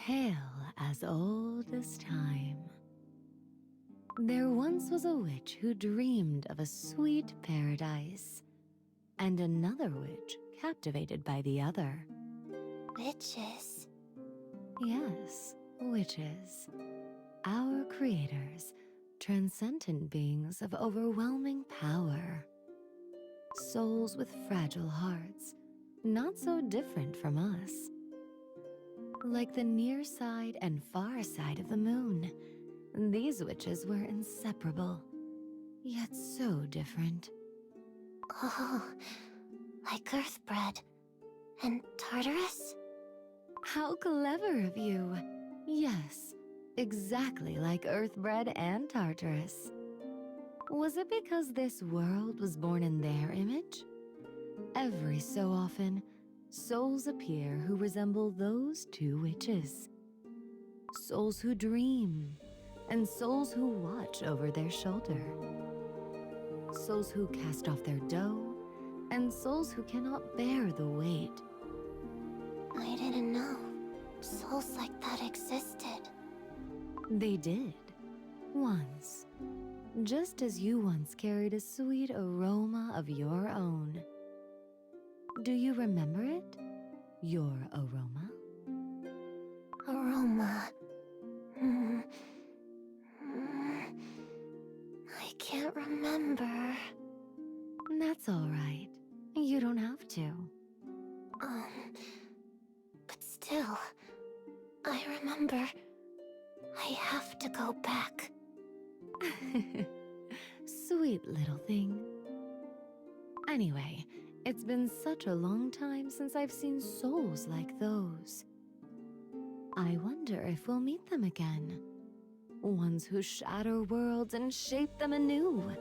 tale as old as time. There once was a witch who dreamed of a sweet paradise, and another witch captivated by the other. Witches? Yes, witches. Our creators, transcendent beings of overwhelming power. Souls with fragile hearts, not so different from us. Like the near side and far side of the moon, these witches were inseparable, yet so different. Oh, like Earthbread and Tartrus? How clever of you! Yes, exactly like Earthbread and Tartrus. Was it because this world was born in their image? Every so often, souls appear who resemble those two witches. Souls who dream, and souls who watch over their shoulder. Souls who cast off their dough, and souls who cannot bear the weight. I didn't know souls like that existed. They did, once. Just as you once carried a sweet aroma of your own. Do you remember it? Your aroma? Aroma. I can't remember. That's all right. You don't have to. But still, I remember. I have to go back. Sweet little thing. Anyway, it's been such a long time since I've seen souls like those. I wonder if we'll meet them again. Ones who shatter worlds and shape them anew.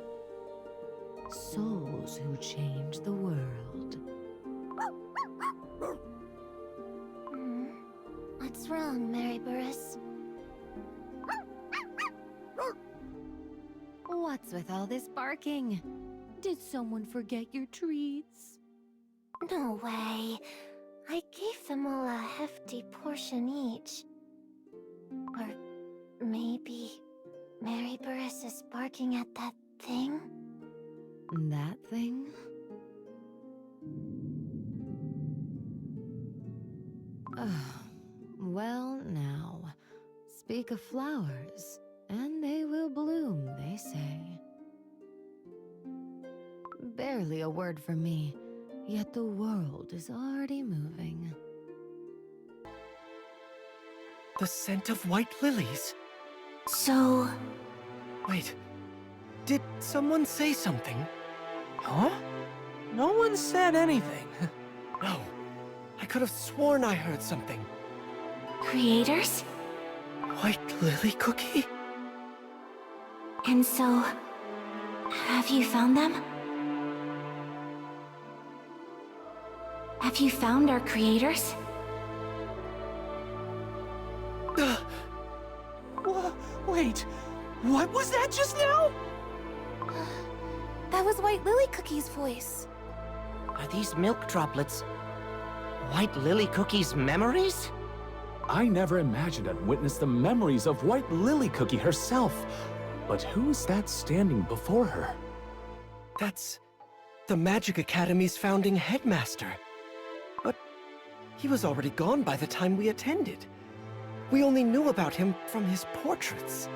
Souls who change the world. What's wrong, Mary Burris? What's with all this barking? Did someone forget your treats? No way. I gave them all a hefty portion each. Or maybe Mary Burris is barking at that thing? That thing? Well, now, speak of flowers, and they will bloom, they say. Barely a word from me, yet the world is already moving. The scent of white lilies. So... Wait, did someone say something? Huh? No one said anything. No, I could have sworn I heard something. creators? White lily cookie? And so... have you found them? Have you found our creators? Wait, what was that just now? That was White Lily Cookie's voice. Are these milk droplets White Lily Cookie's memories? I never imagined I'd witness the memories of White Lily Cookie herself. But who's that standing before her? That's the Magic Academy's founding headmaster. But he was already gone by the time we attended. We only knew about him from his portraits.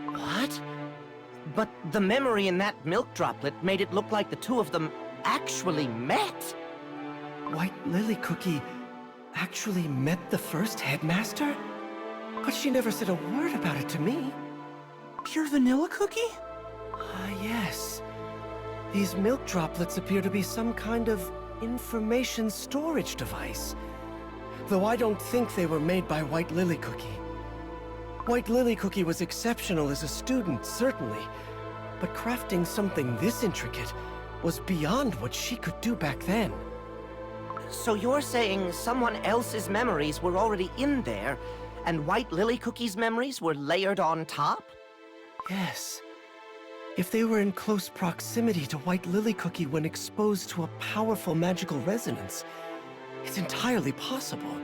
What? But the memory in that milk droplet made it look like the two of them actually met. White Lily Cookie actually met the first headmaster? But she never said a word about it to me. Pure vanilla cookie? Yes. These milk droplets appear to be some kind of information storage device. Though I don't think they were made by White Lily Cookie. White Lily Cookie was exceptional as a student, certainly. But crafting something this intricate was beyond what she could do back then. So you're saying someone else's memories were already in there, and White Lily Cookie's memories were layered on top? Yes. If they were in close proximity to White Lily Cookie when exposed to a powerful magical resonance, it's entirely possible.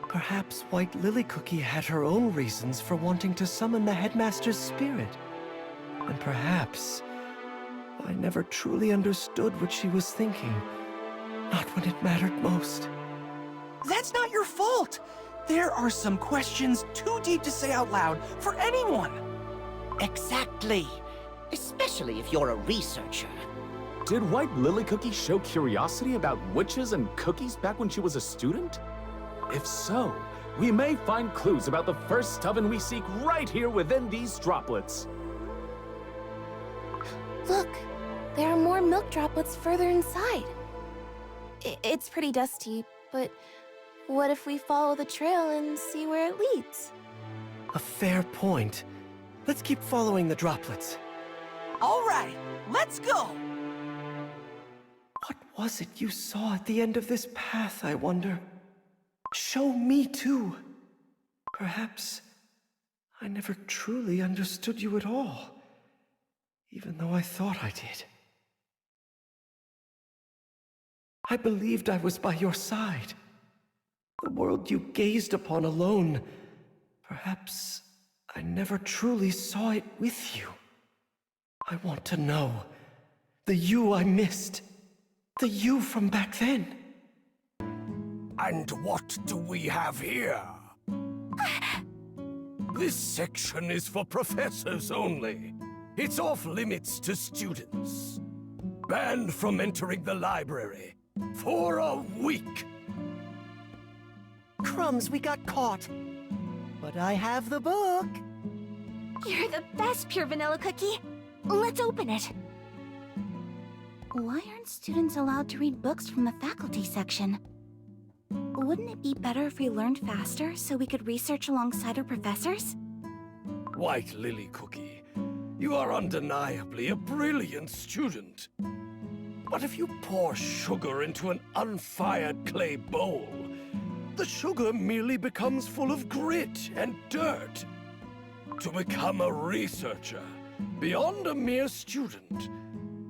Perhaps White Lily Cookie had her own reasons for wanting to summon the headmaster's spirit. And perhaps I never truly understood what she was thinking. Not when it mattered most. That's not your fault! There are some questions too deep to say out loud for anyone! Exactly. Especially if you're a researcher. Did White Lily Cookie show curiosity about witches and cookies back when she was a student? If so, we may find clues about the first oven we seek right here within these droplets. Look, there are more milk droplets further inside. It's pretty dusty, but what if we follow the trail and see where it leads? A fair point. Let's keep following the droplets. All right, let's go! What was it you saw at the end of this path, I wonder? Show me too. Perhaps I never truly understood you at all, even though I thought I did. I believed I was by your side. The world you gazed upon alone. Perhaps I never truly saw it with you. I want to know. The you I missed. The you from back then. And what do we have here? This section is for professors only. It's off limits to students. Banned from entering the library for a week. Crumbs, we got caught. But I have the book. You're the best, Pure Vanilla Cookie. Let's open it. Why aren't students allowed to read books from the faculty section? Wouldn't it be better if we learned faster so we could research alongside our professors? White Lily Cookie, you are undeniably a brilliant student. But if you pour sugar into an unfired clay bowl, the sugar merely becomes full of grit and dirt. To become a researcher, beyond a mere student,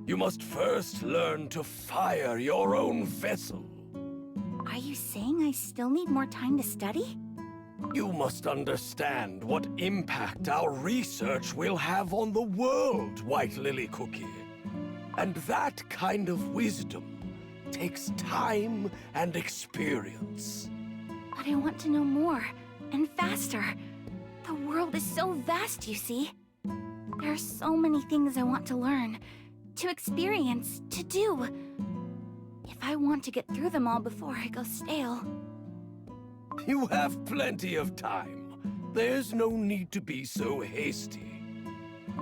you must first learn to fire your own vessel. Are you saying I still need more time to study? You must understand what impact our research will have on the world, White Lily Cookie. And that kind of wisdom takes time and experience. But I want to know more, and faster. The world is so vast, you see. There are so many things I want to learn, to experience, to do. If I want to get through them all before I go stale. You have plenty of time. There's no need to be so hasty.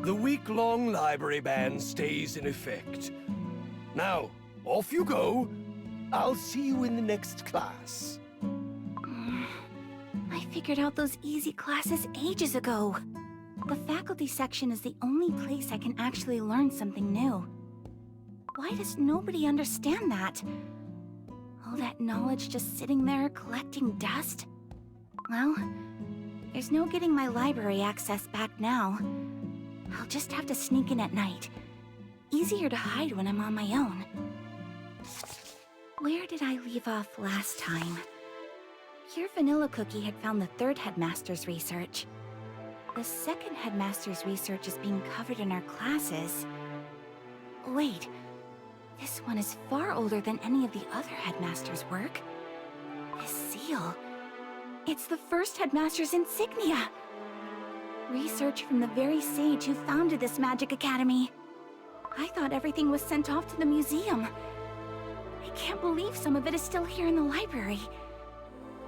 The week-long library ban stays in effect. Now, off you go. I'll see you in the next class. I figured out those easy classes ages ago. The faculty section is the only place I can actually learn something new. Why does nobody understand that? All that knowledge just sitting there collecting dust? Well, there's no getting my library access back now. I'll just have to sneak in at night. Easier to hide when I'm on my own. Where did I leave off last time? Pure Vanilla Cookie had found the third headmaster's research. The second headmaster's research is being covered in our classes. Wait, this one is far older than any of the other headmaster's work. This seal. It's the first headmaster's insignia. Research from the very sage who founded this magic academy. I thought everything was sent off to the museum. I can't believe some of it is still here in the library.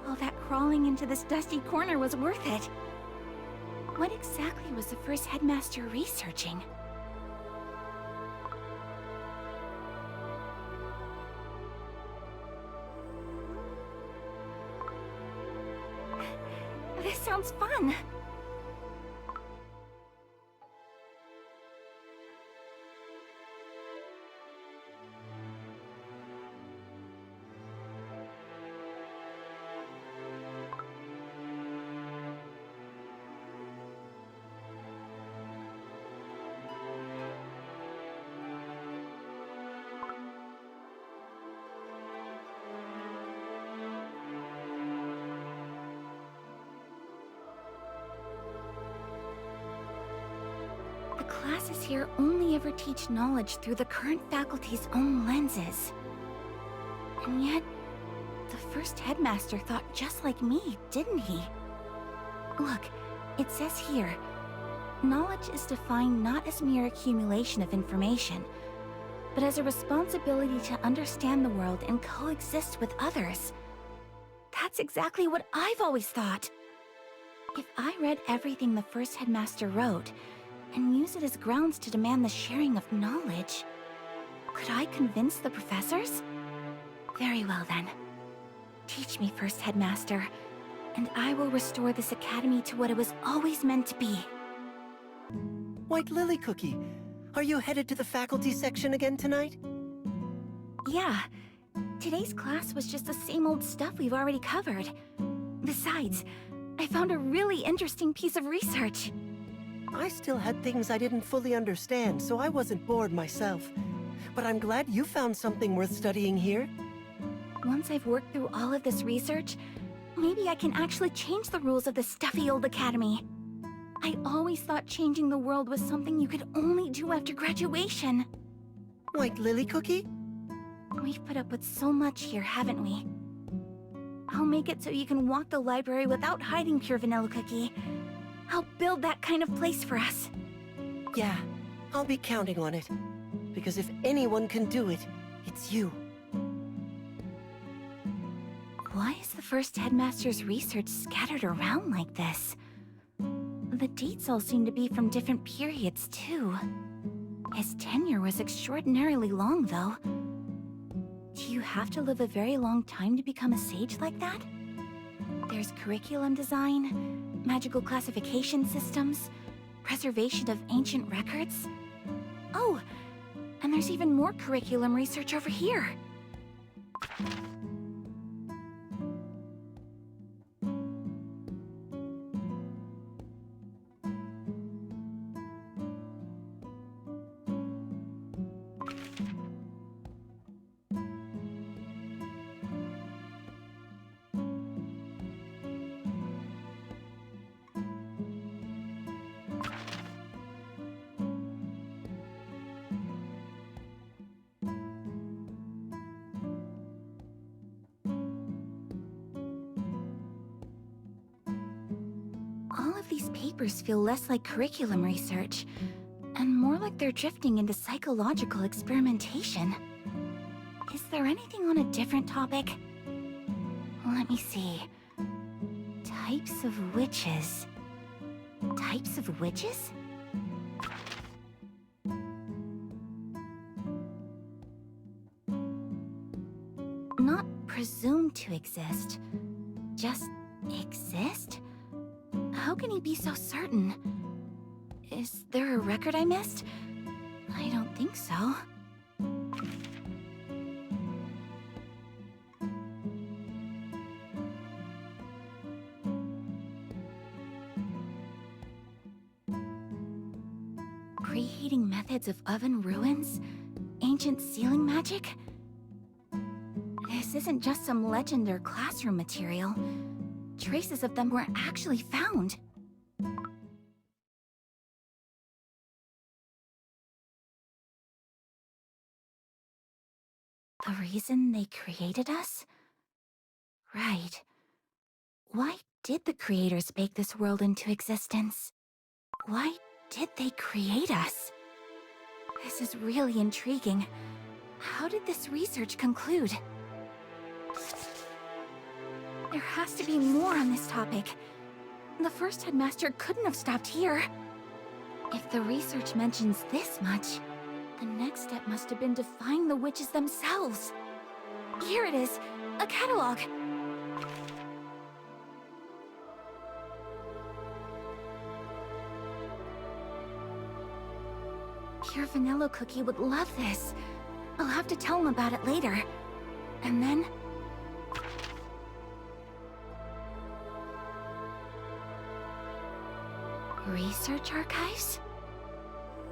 All that crawling into this dusty corner was worth it. What exactly was the first headmaster researching? This sounds fun. classes here only ever teach knowledge through the current faculty's own lenses. And yet, the first headmaster thought just like me, didn't he? Look, it says here, knowledge is defined not as mere accumulation of information, but as a responsibility to understand the world and coexist with others. That's exactly what I've always thought. If I read everything the first headmaster wrote, and use it as grounds to demand the sharing of knowledge, could I convince the professors? Very well then. Teach me, first headmaster, and I will restore this academy to what it was always meant to be. White Lily Cookie, are you headed to the faculty section again tonight? Yeah. Today's class was just the same old stuff we've already covered. Besides, I found a really interesting piece of research. I still had things I didn't fully understand, so I wasn't bored myself. But I'm glad you found something worth studying here. Once I've worked through all of this research, maybe I can actually change the rules of this stuffy old academy. I always thought changing the world was something you could only do after graduation. White Lily Cookie? We've put up with so much here, haven't we? I'll make it so you can walk the library without hiding, Pure Vanilla Cookie. I'll build that kind of place for us. Yeah, I'll be counting on it. Because if anyone can do it, it's you. Why is the first headmaster's research scattered around like this? The dates all seem to be from different periods, too. His tenure was extraordinarily long, though. Do you have to live a very long time to become a sage like that? There's curriculum design, magical classification systems, preservation of ancient records. Oh, and there's even more curriculum research over here. All of these papers feel less like curriculum research, and more like they're drifting into psychological experimentation. Is there anything on a different topic? Let me see. Types of witches. Types of witches? Not presumed to exist. Just exist? How can he be so certain? Is there a record I missed? I don't think so. Preheating methods of oven ruins? Ancient sealing magic? This isn't just some legend or classroom material. Traces of them were actually found. The reason they created us? Right. Why did the creators bake this world into existence? Why did they create us? This is really intriguing. How did this research conclude? There has to be more on this topic. The first headmaster couldn't have stopped here. If the research mentions this much, the next step must have been to find the witches themselves. Here it is, a catalog. Pure Vanilla Cookie would love this. I'll have to tell him about it later. And then... research archives?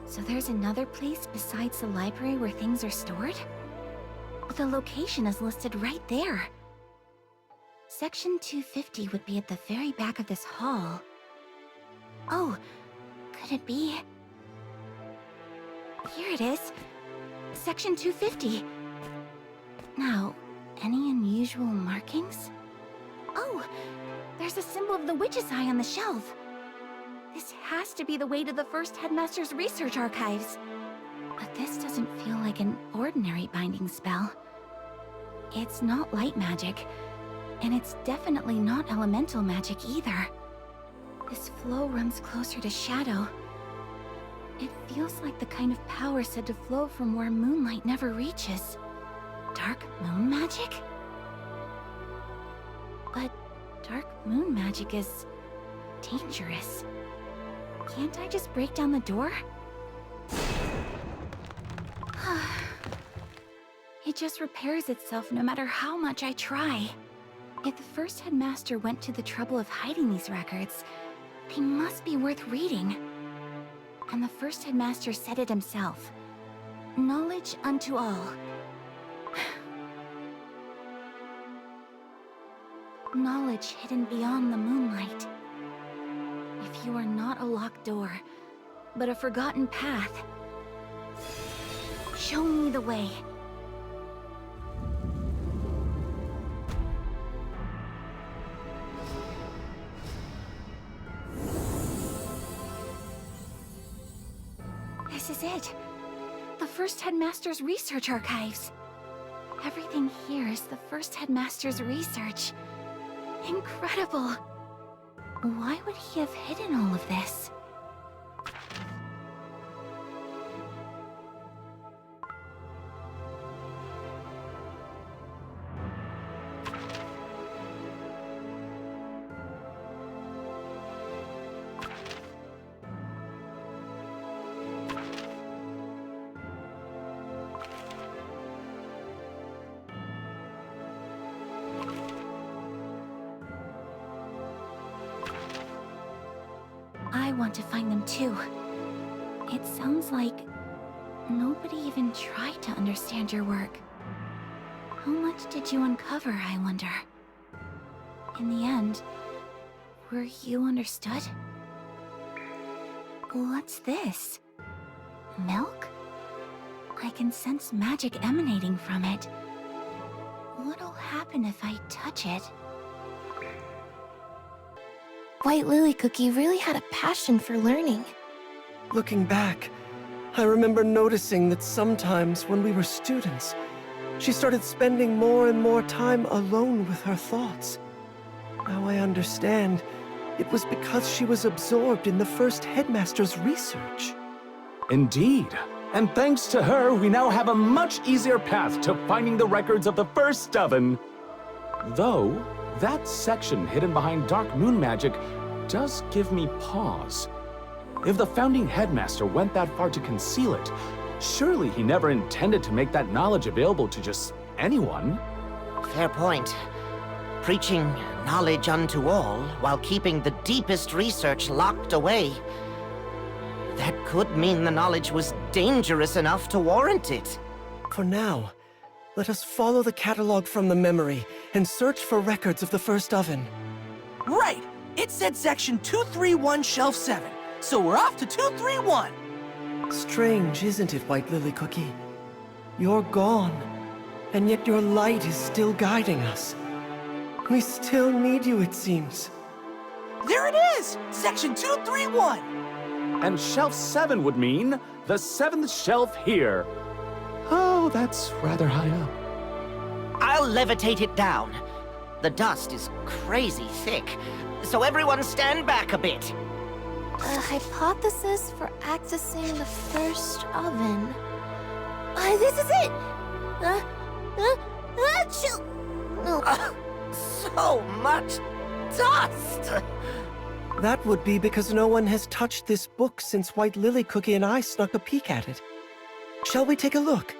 So there's another place besides the library where things are stored? The location is listed right there. Section 250 would be at the very back of this hall. Oh, could it be... Here it is. Section 250. Now, any unusual markings? Oh, there's a symbol of the witch's eye on the shelf. This has to be the way to the first headmaster's research archives. But this doesn't feel like an ordinary binding spell. It's not light magic, and it's definitely not elemental magic either. This flow runs closer to shadow. It feels like the kind of power said to flow from where moonlight never reaches. Dark moon magic? But dark moon magic is dangerous. Can't I just break down the door? It just repairs itself no matter how much I try. If the first headmaster went to the trouble of hiding these records, they must be worth reading. And the first headmaster said it himself. Knowledge unto all. Knowledge hidden beyond the moonlight. If you are not a locked door, but a forgotten path, show me the way. This is it. The first headmaster's research archives. Everything here is the first headmaster's research. Incredible. Why would he have hidden all of this? I want to find them too. It sounds like nobody even tried to understand your work. How much did you uncover, I wonder? In the end, were you understood? What's this? Milk? I can sense magic emanating from it. What'll happen if I touch it? White Lily Cookie really had a passion for learning. Looking back, I remember noticing that sometimes when we were students, she started spending more and more time alone with her thoughts. Now I understand. It was because she was absorbed in the first headmaster's research. Indeed. And thanks to her, we now have a much easier path to finding the records of the first oven. Though, that section hidden behind dark moon magic does give me pause. If the founding headmaster went that far to conceal it, surely he never intended to make that knowledge available to just anyone. Fair point. Preaching knowledge unto all while keeping the deepest research locked away. That could mean the knowledge was dangerous enough to warrant it. For now, let us follow the catalog from the memory and search for records of the first oven. Right! It said section 231, shelf 7. So we're off to 231! Strange, isn't it, White Lily Cookie? You're gone, and yet your light is still guiding us. We still need you, it seems. There it is! Section 231! And shelf 7 would mean the 7th shelf here. Oh, that's rather high up. I'll levitate it down. The dust is crazy thick, so everyone stand back a bit. A hypothesis for accessing the first oven. This is it! Achoo! Oh. So much dust! That would be because no one has touched this book since White Lily Cookie and I snuck a peek at it. Shall we take a look?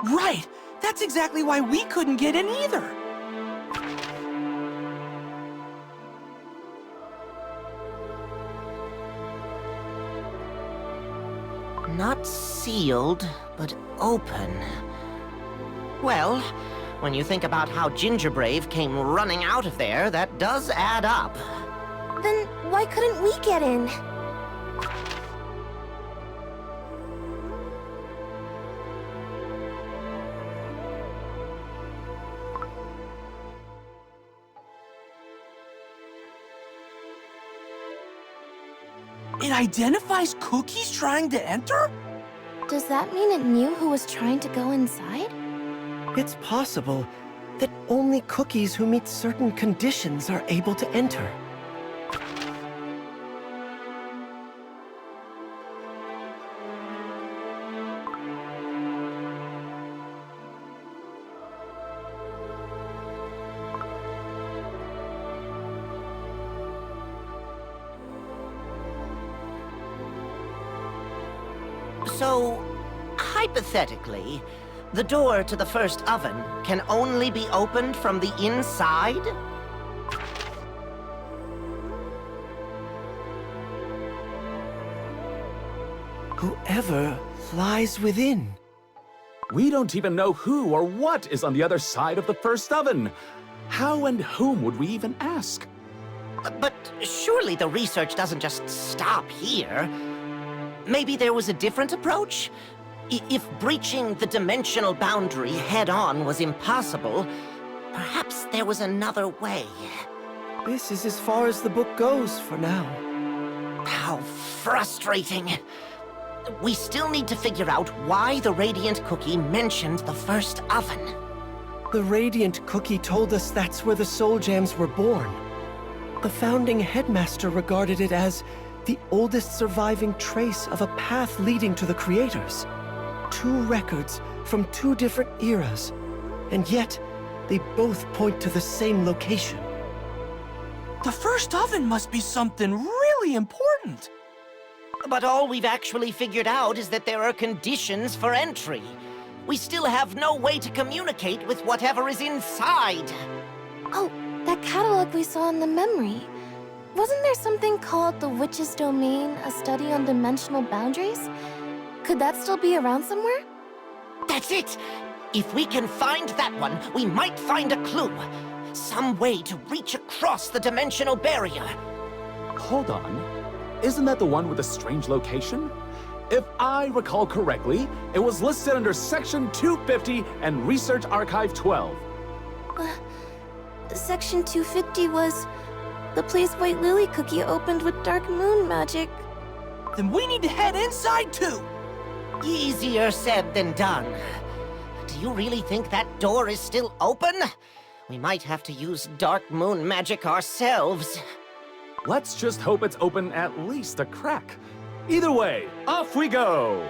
Right! That's exactly why we couldn't get in either! Not sealed, but open. Well, when you think about how Gingerbrave came running out of there, that does add up. Then why couldn't we get in? It identifies cookies trying to enter? Does that mean it knew who was trying to go inside? It's possible that only cookies who meet certain conditions are able to enter. So, hypothetically, the door to the first oven can only be opened from the inside? Whoever lies within. We don't even know who or what is on the other side of the first oven. How and whom would we even ask? But surely the research doesn't just stop here. Maybe there was a different approach? If breaching the dimensional boundary head-on was impossible, perhaps there was another way. This is as far as the book goes for now. How frustrating. We still need to figure out why the Radiant Cookie mentioned the first oven. The Radiant Cookie told us that's where the Soul Gems were born. The founding headmaster regarded it as the oldest surviving trace of a path leading to the creators. 2 records from 2 different eras, and yet they both point to the same location. The first oven must be something really important. But all we've actually figured out is that there are conditions for entry. We still have no way to communicate with whatever is inside. Oh, that catalog we saw in the memory. Wasn't there something called the Witch's Domain, a study on dimensional boundaries? Could that still be around somewhere? That's it! If we can find that one, we might find a clue. Some way to reach across the dimensional barrier. Hold on. Isn't that the one with the strange location? If I recall correctly, it was listed under Section 250 and Research Archive 12. Section 250 was the place White Lily Cookie opened with Dark Moon magic. Then we need to head inside too. Easier said than done. Do you really think that door is still open? We might have to use Dark Moon magic ourselves. Let's just hope it's open at least a crack. Either way, off we go!